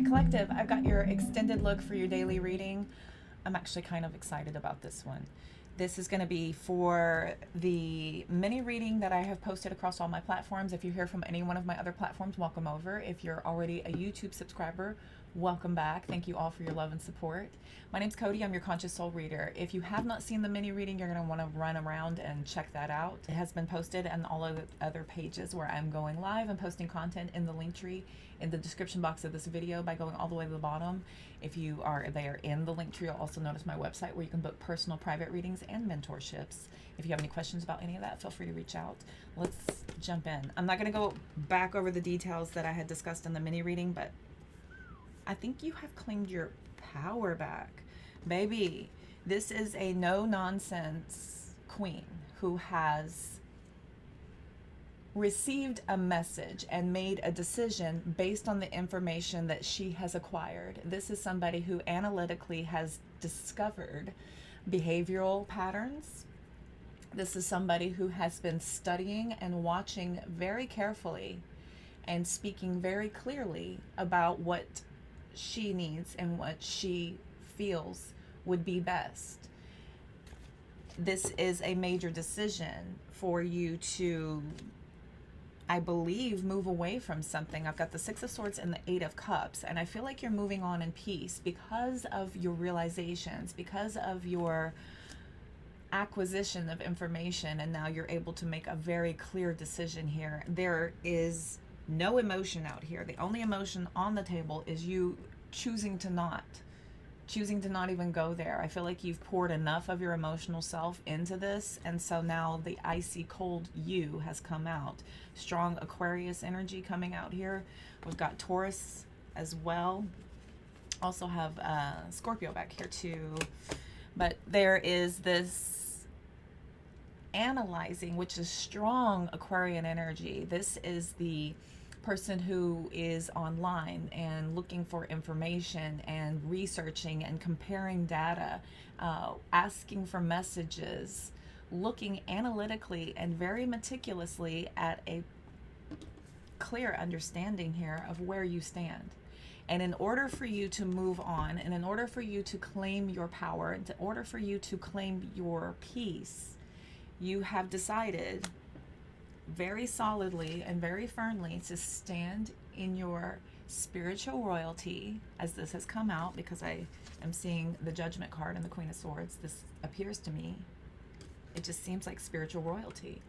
right, collective, I've got your extended look for your daily reading. I'm actually kind of excited about this one. This is going to be for the mini reading that I have posted across all my platforms. If you hear from any one of my other platforms, welcome over. If you're already a YouTube subscriber, welcome back. Thank you all for your love and support. My name's Cody. I'm your Conscious Soul Reader. If you have not seen the mini reading, you're going to want to run around and check that out. It has been posted on all of the other pages where I'm going live and posting content in the link tree in the description box of this video by going all the way to the bottom. If you are there in the link tree, you'll also notice my website where you can book personal private readings and mentorships. If you have any questions about any of that, feel free to reach out. Let's jump in. I'm not going to go back over the details that I had discussed in the mini reading, but I think you have claimed your power back. Baby, this is a no-nonsense queen who has received a message and made a decision based on the information that she has acquired. This is somebody who analytically has discovered behavioral patterns. This is somebody who has been studying and watching very carefully and speaking very clearly about what she needs and what she feels would be best. This is a major decision for you to, I believe, move away from something. I've got the Six of Swords and the Eight of Cups, and I feel like you're moving on in peace because of your realizations, because of your acquisition of information, and now you're able to make a very clear decision here. There is no emotion out here. The only emotion on the table is you choosing to not even go there. I feel like you've poured enough of your emotional self into this, and so now the icy cold you has come out. Strong Aquarius energy coming out here. We've got Taurus as well. Also have Scorpio back here too. But there is this analyzing, which is strong Aquarian energy. This is the person who is online and looking for information and researching and comparing data, asking for messages, looking analytically and very meticulously at a clear understanding here of where you stand. And in order for you to move on, and in order for you to claim your power, and in order for you to claim your peace, you have decided very solidly and very firmly to stand in your spiritual royalty, as this has come out, because I am seeing the Judgment card and the Queen of Swords. This appears to me, it just seems like spiritual royalty.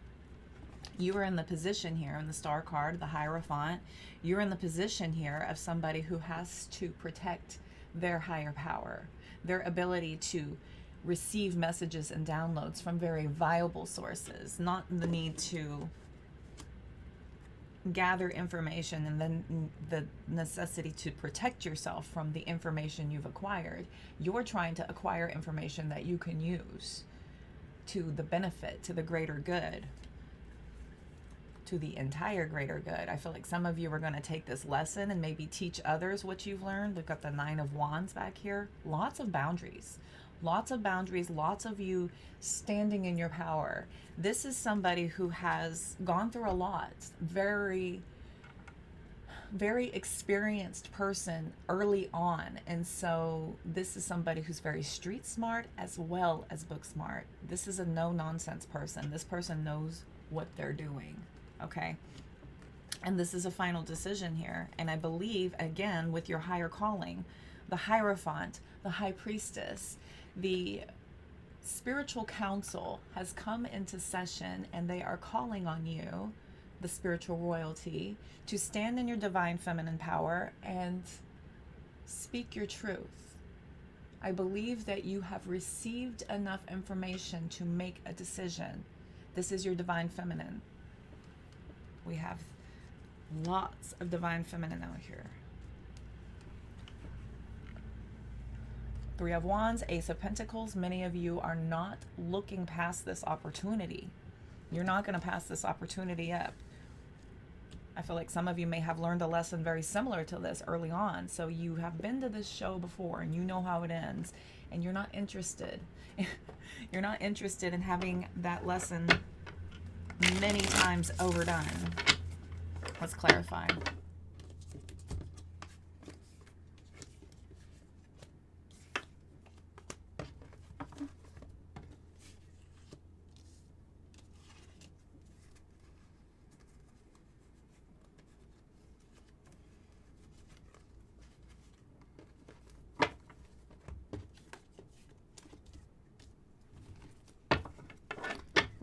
You are in the position here in the Star card, the Hierophant. You're in the position here of somebody who has to protect their higher power, their ability to receive messages and downloads from very viable sources, not the need to gather information and then the necessity to protect yourself from the information you've acquired. You're trying to acquire information that you can use to the benefit, to the greater good, to the entire greater good. I feel like some of you are going to take this lesson and maybe teach others what you've learned. We've got the Nine of Wands back here. Lots of boundaries. Lots of boundaries, lots of you standing in your power. This is somebody who has gone through a lot. Very, very experienced person early on. And so this is somebody who's very street smart as well as book smart. This is a no-nonsense person. This person knows what they're doing, okay? And this is a final decision here. And I believe, again, with your higher calling, the Hierophant, the High Priestess, the spiritual council has come into session, and they are calling on you, the spiritual royalty, to stand in your divine feminine power and speak your truth. I believe that you have received enough information to make a decision. This is your divine feminine. We have lots of divine feminine out here. Three of Wands, Ace of Pentacles. Many of you are not looking past this opportunity. You're not going to pass this opportunity up. I feel like some of you may have learned a lesson very similar to this early on. So you have been to this show before and you know how it ends, and you're not interested. You're not interested in having that lesson many times overdone. Let's clarify.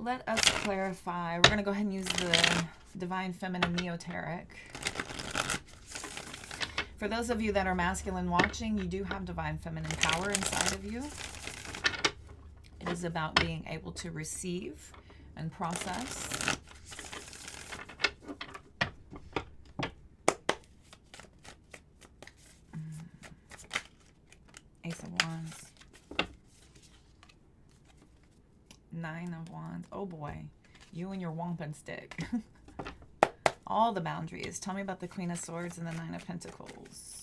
Let us clarify. We're going to go ahead and use the Divine Feminine Neoteric. For those of you that are masculine watching, you do have Divine Feminine power inside of you. It is about being able to receive and process. Ace of Wands. 9 of Wands. Oh boy. You and your wampin stick. All the boundaries. Tell me about the Queen of Swords and the 9 of Pentacles.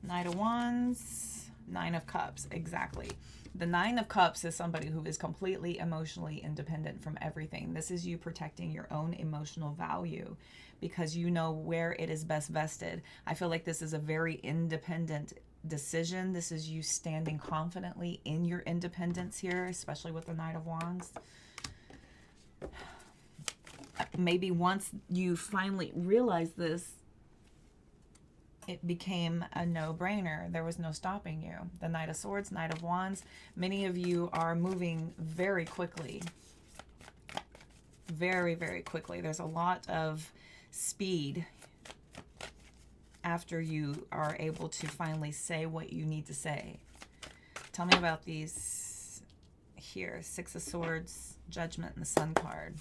Knight of Wands. 9 of Cups. Exactly. The 9 of Cups is somebody who is completely emotionally independent from everything. This is you protecting your own emotional value because you know where it is best vested. I feel like this is a very independent decision. This is you standing confidently in your independence here, especially with the Knight of Wands. Maybe once you finally realize this, it became a no-brainer. There was no stopping you. The Knight of Swords, Knight of Wands. Many of you are moving very quickly. Very, very quickly. There's a lot of speed after you are able to finally say what you need to say. Tell me about these here. 6 of Swords, Judgment, and the Sun card.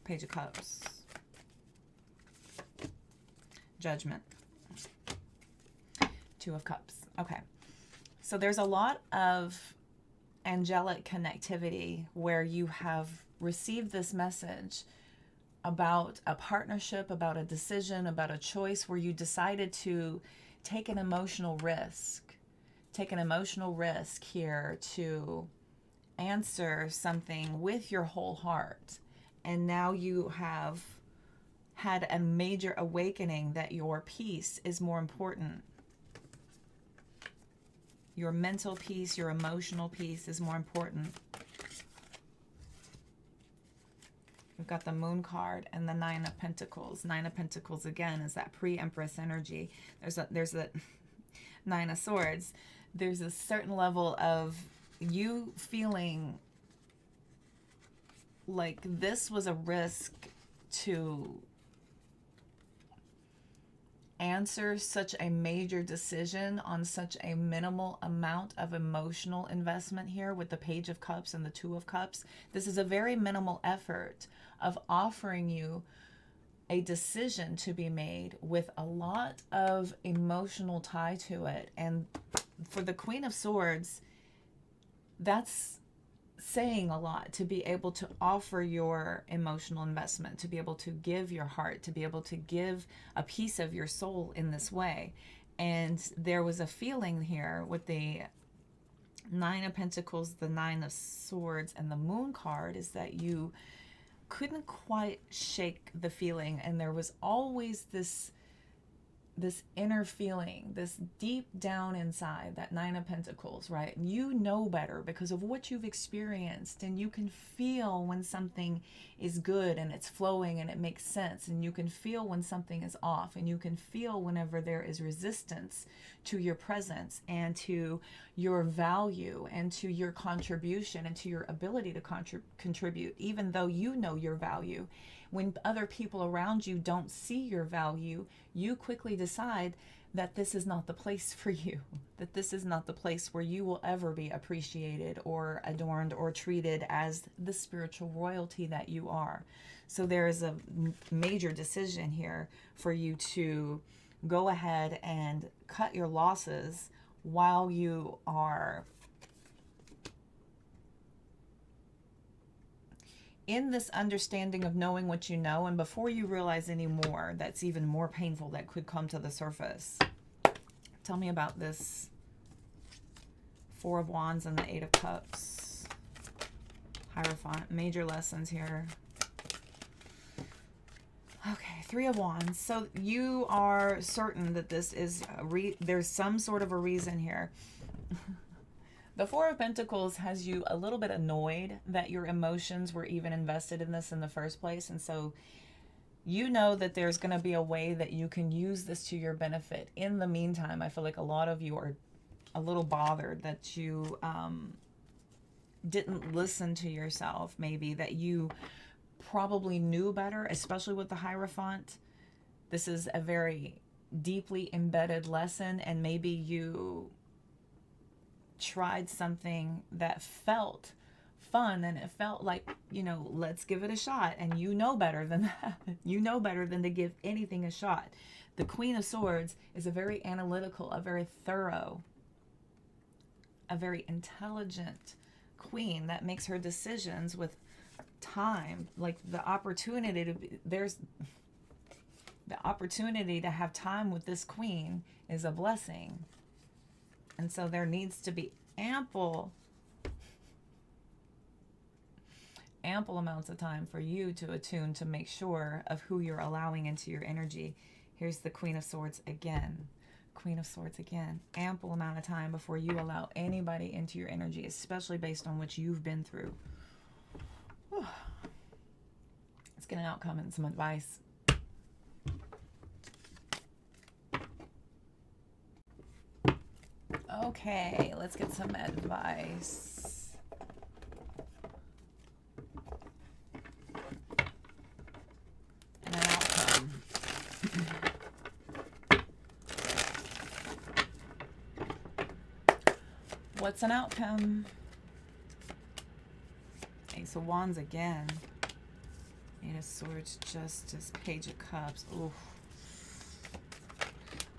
Page of Cups. Judgment. 2 of Cups. Okay. So there's a lot of angelic connectivity where you have received this message about a partnership, about a decision, about a choice where you decided to take an emotional risk. Take an emotional risk here to answer something with your whole heart. And now you have had a major awakening that your peace is more important. Your mental peace, your emotional peace is more important. We've got the Moon card and the 9 of Pentacles. 9 of Pentacles, again, is that pre-Empress energy. There's a 9 of Swords. There's a certain level of you feeling like this was a risk to answer such a major decision on such a minimal amount of emotional investment here with the Page of Cups and the 2 of Cups. This is a very minimal effort of offering you a decision to be made with a lot of emotional tie to it. And for the Queen of Swords, that's saying a lot, to be able to offer your emotional investment, to be able to give your heart, to be able to give a piece of your soul in this way. And there was a feeling here with the 9 of Pentacles, the 9 of Swords, and the Moon card is that you couldn't quite shake the feeling, and there was always this inner feeling, this deep down inside, that 9 of Pentacles, right? You know better because of what you've experienced, and you can feel when something is good and it's flowing and it makes sense, and you can feel when something is off, and you can feel whenever there is resistance to your presence and to your value and to your contribution and to your ability to contribute, even though you know your value. When other people around you don't see your value, you quickly decide that this is not the place for you, that this is not the place where you will ever be appreciated or adorned or treated as the spiritual royalty that you are. So there is a major decision here for you to go ahead and cut your losses while you are in this understanding of knowing what you know, and before you realize any more that's even more painful that could come to the surface. Tell me about this 4 of Wands and the 8 of Cups. Hierophant, major lessons here. Okay, 3 of Wands. So you are certain that this is, there's some sort of a reason here. The 4 of Pentacles has you a little bit annoyed that your emotions were even invested in this in the first place. And so you know that there's going to be a way that you can use this to your benefit. In the meantime, I feel like a lot of you are a little bothered that you didn't listen to yourself, maybe that you probably knew better, especially with the Hierophant. This is a very deeply embedded lesson, and maybe you tried something that felt fun and it felt like, you know, let's give it a shot, and you know better than that. You know better than to give anything a shot. The Queen of Swords is a very analytical, a very thorough, a very intelligent queen that makes her decisions with time. Like the opportunity to be, there's the opportunity to have time with this queen is a blessing. And so there needs to be ample amounts of time for you to attune, to make sure of who you're allowing into your energy. Here's the Queen of Swords again. Queen of Swords again. Ample amount of time before you allow anybody into your energy, especially based on what you've been through. Whew. Let's get an outcome and some advice. Okay, let's get some advice. And an outcome. What's an outcome? Ace of Wands again. Eight of Swords, Justice, Page of Cups. Oof.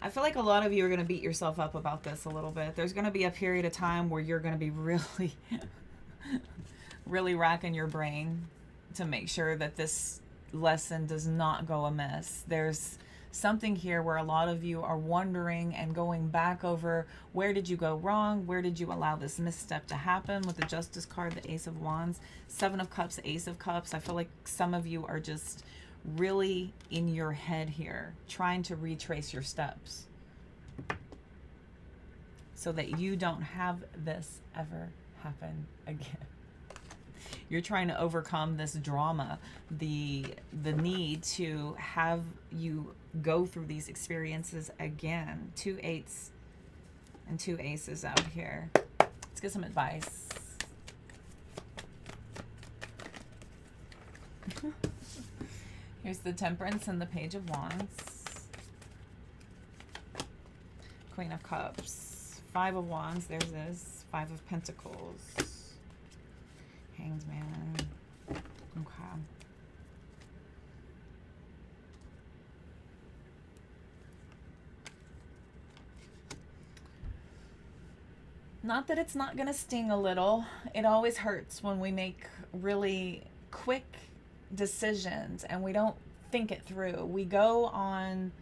I feel like a lot of you are going to beat yourself up about this a little bit. There's going to be a period of time where you're going to be really, really racking your brain to make sure that this lesson does not go amiss. There's something here where a lot of you are wondering and going back over, where did you go wrong? Where did you allow this misstep to happen? With the Justice card, the Ace of Wands, Seven of Cups, Ace of Cups. I feel like some of you are just really in your head here, trying to retrace your steps so that you don't have this ever happen again. You're trying to overcome this drama, the need to have you go through these experiences again. 2 8s and 2 aces out here. Let's get some advice. Here's the Temperance and the Page of Wands. Queen of Cups. 5 of Wands. There's this. 5 of Pentacles. Hanged Man. Okay. Not that it's not going to sting a little. It always hurts when we make really quick decisions and we don't think it through. We go on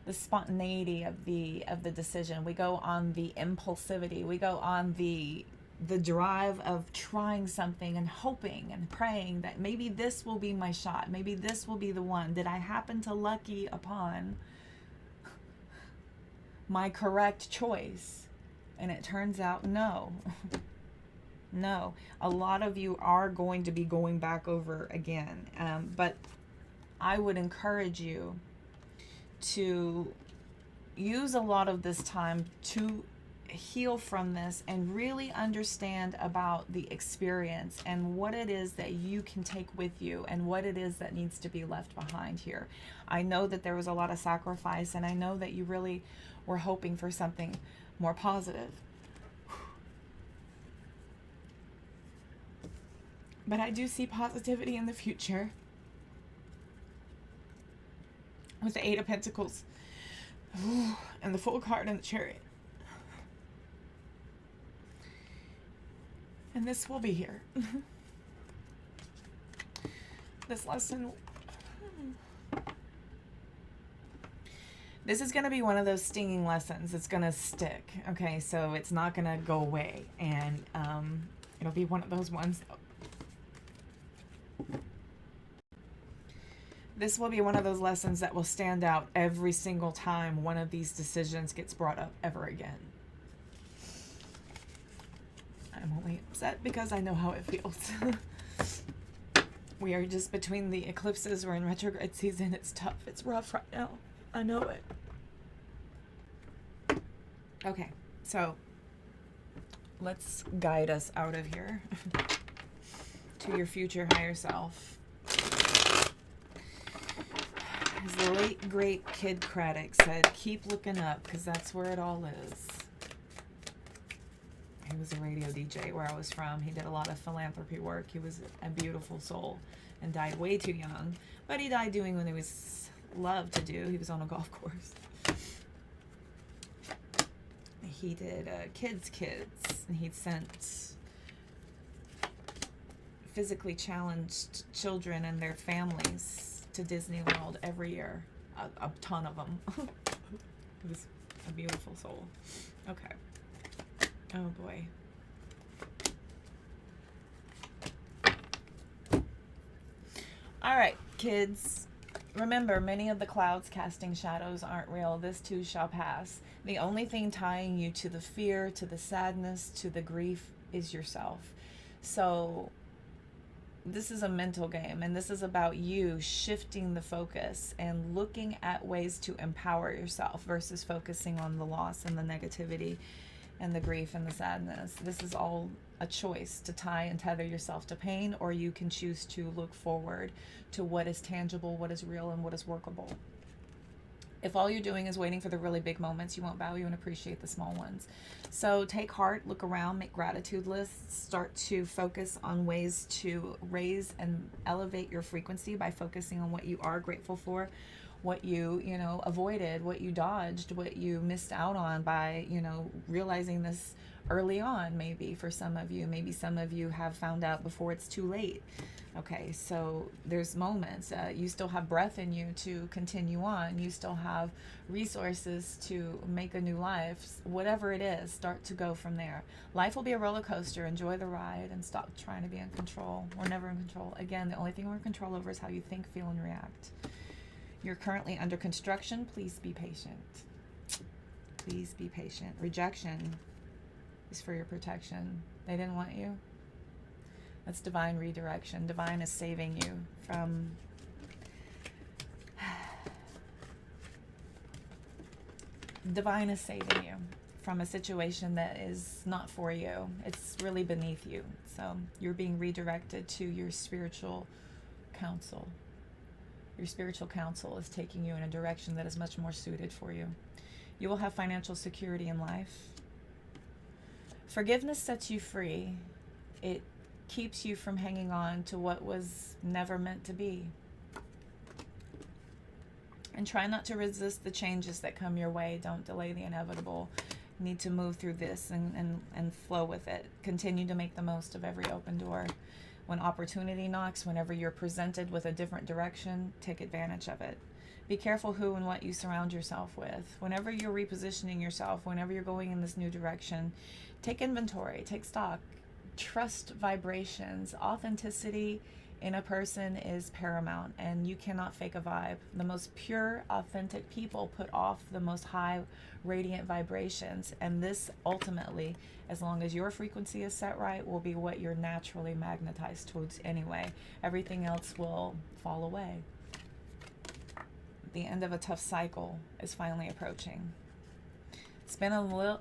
the spontaneity of the decision. We go on the impulsivity. We go on the drive of trying something and hoping and praying that maybe this will be my shot. Maybe this will be the one. Did I happen to lucky upon my correct choice? And it turns out no. No, a lot of you are going to be going back over again. But I would encourage you to use a lot of this time to heal from this and really understand about the experience and what it is that you can take with you and what it is that needs to be left behind here. I know that there was a lot of sacrifice, and I know that you really were hoping for something more positive. But I do see positivity in the future. With the 8 of Pentacles. Ooh, and the Fool card and the Chariot. And this will be here. This lesson. This is going to be one of those stinging lessons. It's going to stick. Okay, so it's not going to go away. And it'll be one of those ones. This will be one of those lessons that will stand out every single time one of these decisions gets brought up ever again. I'm only upset because I know how it feels. We are just between the eclipses. We're in retrograde season. It's tough. It's rough right now. I know it. Okay, so let's guide us out of here to your future higher self. As the late, great Kid Craddock said, keep looking up, because that's where it all is. He was a radio DJ where I was from. He did a lot of philanthropy work. He was a beautiful soul and died way too young. But he died doing what he was loved to do. He was on a golf course. He did kids, and he'd sent physically challenged children and their families to Disney World every year. A ton of them. It was a beautiful soul. Okay. Oh boy. All right, kids. Remember, many of the clouds casting shadows aren't real. This too shall pass. The only thing tying you to the fear, to the sadness, to the grief is yourself. So this is a mental game, and this is about you shifting the focus and looking at ways to empower yourself versus focusing on the loss and the negativity and the grief and the sadness. This is all a choice to tie and tether yourself to pain, or you can choose to look forward to what is tangible, what is real, and what is workable. If all you're doing is waiting for the really big moments, you won't value and appreciate the small ones. So take heart, look around, make gratitude lists, start to focus on ways to raise and elevate your frequency by focusing on what you are grateful for, what you avoided, what you dodged, what you missed out on by, realizing this early on. Maybe for some of you, maybe some of you have found out before it's too late. Okay, so there's moments, you still have breath in you to continue on. You still have resources to make a new life. Whatever it is, start to go from there. Life will be a roller coaster. Enjoy the ride and stop trying to be in control. We're never in control. Again, the only thing we're in control over is how you think, feel, and react. You're currently under construction. Please be patient. Please be patient. Rejection is for your protection. They didn't want you. That's divine redirection. Divine is saving you from divine is saving you from a situation that is not for you. It's really beneath you. So you're being redirected to your spiritual counsel. Your spiritual counsel is taking you in a direction that is much more suited for you. You will have financial security in life. Forgiveness sets you free. It keeps you from hanging on to what was never meant to be. And try not to resist the changes that come your way. Don't delay the inevitable. You need to move through this and flow with it. Continue to make the most of every open door. When opportunity knocks, whenever you're presented with a different direction, take advantage of it. Be careful who and what you surround yourself with. Whenever you're repositioning yourself, whenever you're going in this new direction, take inventory, take stock. Trust vibrations. Authenticity in a person is paramount, and you cannot fake a vibe. The most pure, authentic people put off the most high, radiant vibrations, and this ultimately, as long as your frequency is set right, will be what you're naturally magnetized towards anyway. Everything else will fall away. The end of a tough cycle is finally approaching. It's been a little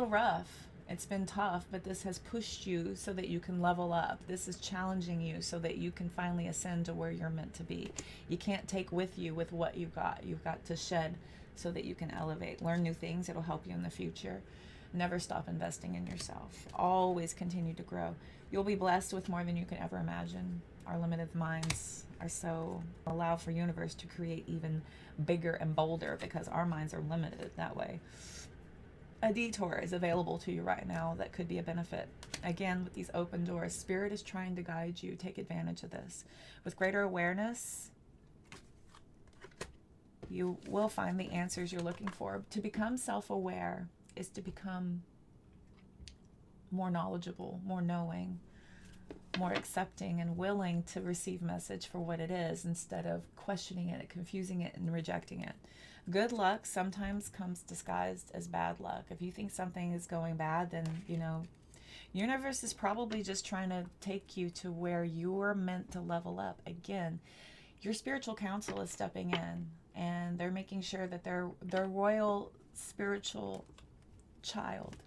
rough. It's been tough, but this has pushed you so that you can level up. This is challenging you so that you can finally ascend to where you're meant to be. You can't take with you with what you've got. You've got to shed so that you can elevate. Learn new things. It'll help you in the future. Never stop investing in yourself. Always continue to grow. You'll be blessed with more than you can ever imagine. Our limited minds are so allow for universe to create even bigger and bolder because our minds are limited that way. A detour is available to you right now that could be a benefit. Again, with these open doors, Spirit is trying to guide you. Take advantage of this. With greater awareness, you will find the answers you're looking for. To become self-aware is to become more knowledgeable, more knowing, more accepting and willing to receive message for what it is instead of questioning it, confusing it, and rejecting it. Good luck sometimes comes disguised as bad luck. If you think something is going bad, then, Universe is probably just trying to take you to where you're meant to level up. Again, your spiritual council is stepping in, and they're making sure that their royal spiritual child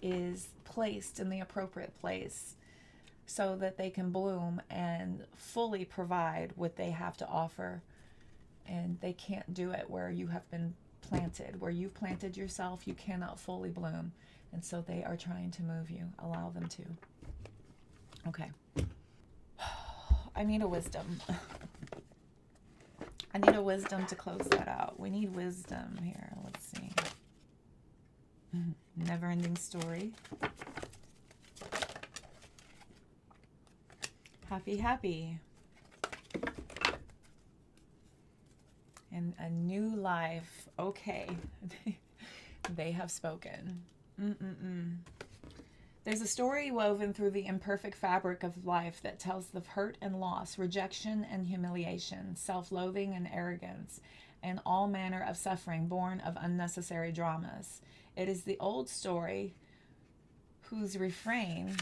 is placed in the appropriate place so that they can bloom and fully provide what they have to offer. And they can't do it where you have been planted. Where you've planted yourself, you cannot fully bloom. And so they are trying to move you. Allow them to. Okay. I need a wisdom. I need a wisdom to close that out. We need wisdom here. Let's see. Never-ending story. Happy, happy. And a new life. Okay. They have spoken. There's a story woven through the imperfect fabric of life that tells of hurt and loss, rejection and humiliation, self-loathing and arrogance, and all manner of suffering born of unnecessary dramas. It is the old story whose refrain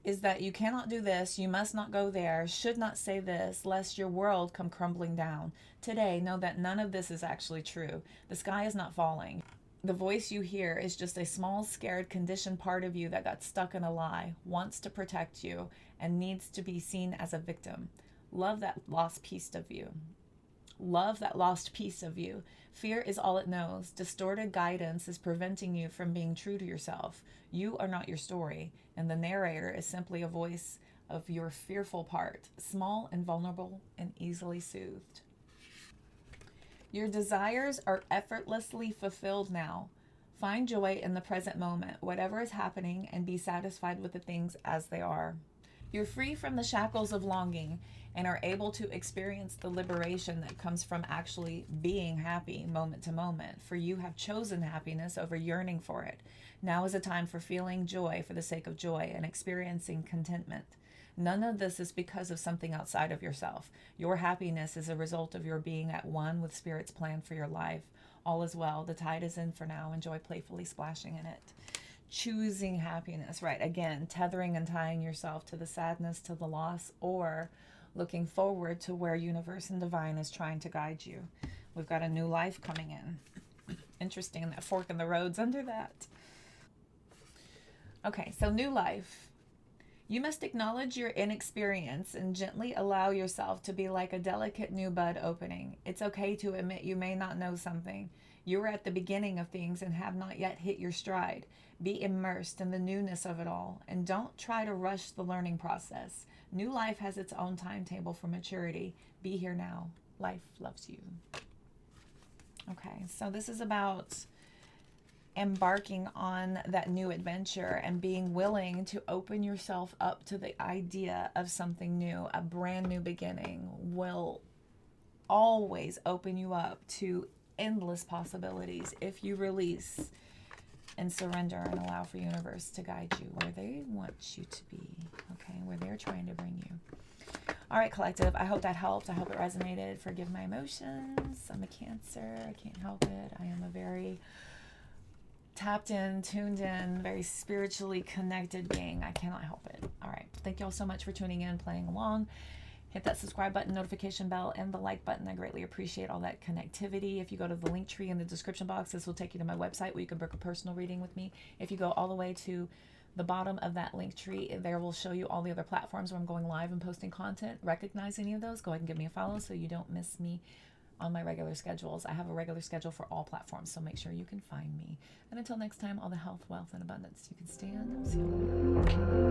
is that you cannot do this, you must not go there, should not say this, lest your world come crumbling down. Today, know that none of this is actually true. The sky is not falling. The voice you hear is just a small, scared, conditioned part of you that got stuck in a lie, wants to protect you, and needs to be seen as a victim. Love that lost piece of you. Love that lost piece of you. Fear is all it knows. Distorted guidance is preventing you from being true to yourself. You are not your story, and the narrator is simply a voice of your fearful part, small and vulnerable and easily soothed. Your desires are effortlessly fulfilled now. Find joy in the present moment, whatever is happening, and be satisfied with the things as they are. You're free from the shackles of longing and are able to experience the liberation that comes from actually being happy moment to moment, for you have chosen happiness over yearning for it. Now is a time for feeling joy for the sake of joy and experiencing contentment. None of this is because of something outside of yourself. Your happiness is a result of your being at one with Spirit's plan for your life. All is well. The tide is in for now. Enjoy playfully splashing in it. Choosing happiness, right? Again, tethering and tying yourself to the sadness, to the loss, or looking forward to where universe and divine is trying to guide you. We've got a new life coming in. Interesting, that fork in the road's under that. Okay, so new life. You must acknowledge your inexperience and gently allow yourself to be like a delicate new bud opening. It's okay to admit you may not know something. You are at the beginning of things and have not yet hit your stride. Be immersed in the newness of it all, and don't try to rush the learning process. New life has its own timetable for maturity. Be here now. Life loves you. Okay, so this is about embarking on that new adventure and being willing to open yourself up to the idea of something new. A brand new beginning will always open you up to endless possibilities if you release and surrender and allow for universe to guide you where they want you to be, okay, where they're trying to bring you. All right, collective, I hope that helped. I hope it resonated. Forgive my emotions. I'm a Cancer. I can't help it. I am a very tapped in, tuned in, very spiritually connected being. I cannot help it. All right. Thank you all so much for tuning in, playing along. Hit that subscribe button, notification bell, and the like button. I greatly appreciate all that connectivity. If you go to the link tree in the description box, this will take you to my website where you can book a personal reading with me. If you go all the way to the bottom of that link tree, there will show you all the other platforms where I'm going live and posting content. Recognize any of those, go ahead and give me a follow so you don't miss me on my regular schedules. I have a regular schedule for all platforms, so make sure you can find me. And until next time, all the health, wealth, and abundance you can stand. See you later.